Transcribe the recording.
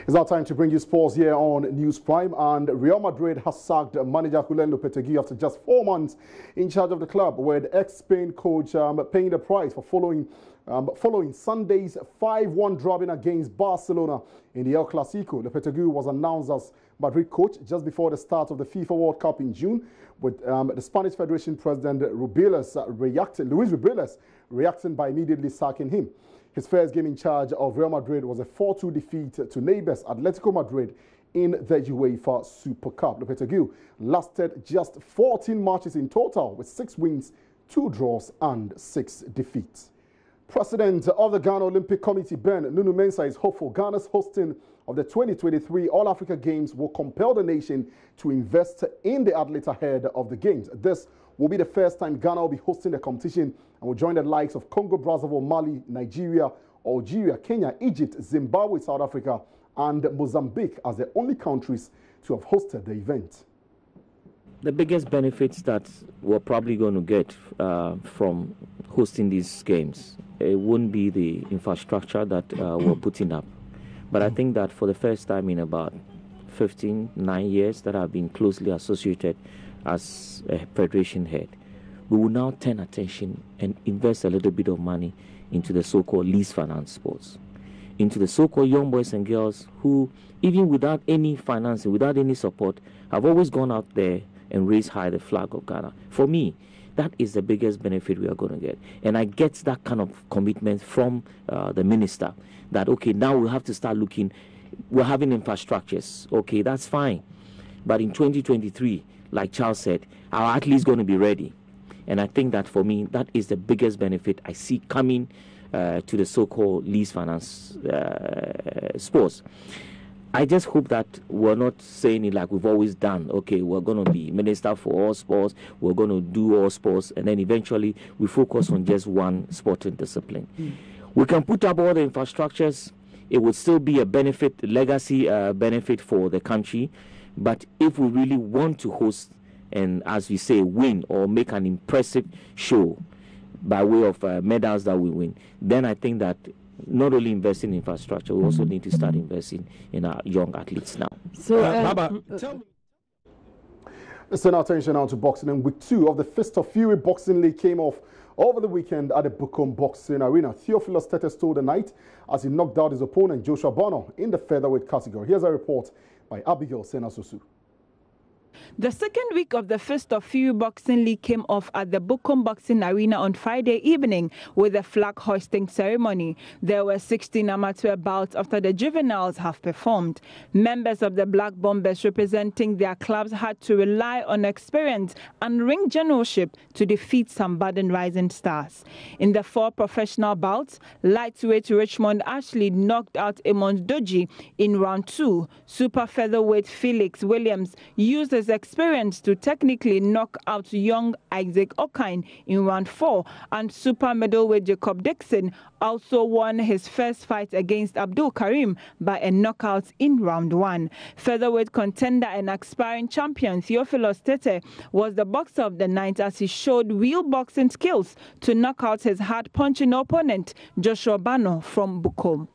It's now time to bring you sports here on News Prime. And Real Madrid has sacked manager Julen Lopetegui after just 4 months in charge of the club, with ex-Spain coach paying the price for following Sunday's 5-1 drubbing against Barcelona in the El Clasico. Lopetegui was announced as Madrid coach just before the start of the FIFA World Cup in June, with the Spanish Federation President Luis Rubiales reacting by immediately sacking him. His first game in charge of Real Madrid was a 4-2 defeat to neighbours Atletico Madrid in the UEFA Super Cup. Lopetegui lasted just 14 matches in total, with 6 wins, 2 draws and 6 defeats. President of the Ghana Olympic Committee, Ben Nunu Mensah, is hopeful Ghana's hosting of the 2023 All-Africa Games will compel the nation to invest in the athletes ahead of the Games. This will be the first time Ghana will be hosting the competition and will join the likes of Congo, Brazzaville, Mali, Nigeria, Algeria, Kenya, Egypt, Zimbabwe, South Africa, and Mozambique as the only countries to have hosted the event. The biggest benefits that we're probably going to get from hosting these games, it wouldn't be the infrastructure that we're putting up. But I think that for the first time in about 9 years that I've been closely associated as a federation head, we will now turn attention and invest a little bit of money into the so-called least finance sports, into the so-called young boys and girls who, even without any financing, without any support, have always gone out there and raised high the flag of Ghana. For me, that is the biggest benefit we are going to get. And I get that kind of commitment from the minister that, okay, now we have to start looking, we're having infrastructures. Okay, that's fine. But in 2023, like Charles said, our athletes going to be ready. And I think that for me, that is the biggest benefit I see coming to the so-called least finance sports. I just hope that we're not saying it like we've always done. Okay, we're going to be minister for all sports, we're going to do all sports, and then eventually we focus on just one sporting discipline. We can put up all the infrastructures. It would still be a benefit, legacy benefit for the country. But if we really want to host and, as we say, win or make an impressive show by way of medals that we win, then I think that not only investing in infrastructure, we also need to start investing in our young athletes now. So, Baba, tell me. Let's turn our attention now to boxing. And week 2 of the Fist of Fury Boxing League came off over the weekend at the Bukom Boxing Arena. Theophilus Tete stole the night as he knocked out his opponent, Joshua Bono, in the featherweight category. Here's a report by Abigail Senasusu. The second week of the Fist of Fury Boxing League came off at the Bukom Boxing Arena on Friday evening with a flag hoisting ceremony. There were 16 amateur bouts after the juveniles have performed. Members of the Black Bombers representing their clubs had to rely on experience and ring generalship to defeat some budding rising stars. In the 4 professional bouts, lightweight Richmond Ashley knocked out Emond Doji in round 2. Super featherweight Felix Williams used his experience to technically knock out young Isaac Okine in round 4, and super middleweight Jacob Dixon also won his first fight against Abdul Karim by a knockout in round 1. Featherweight contender and aspiring champion Theophilus Tete was the boxer of the night as he showed real boxing skills to knock out his hard-punching opponent Joshua Bono from Bukom.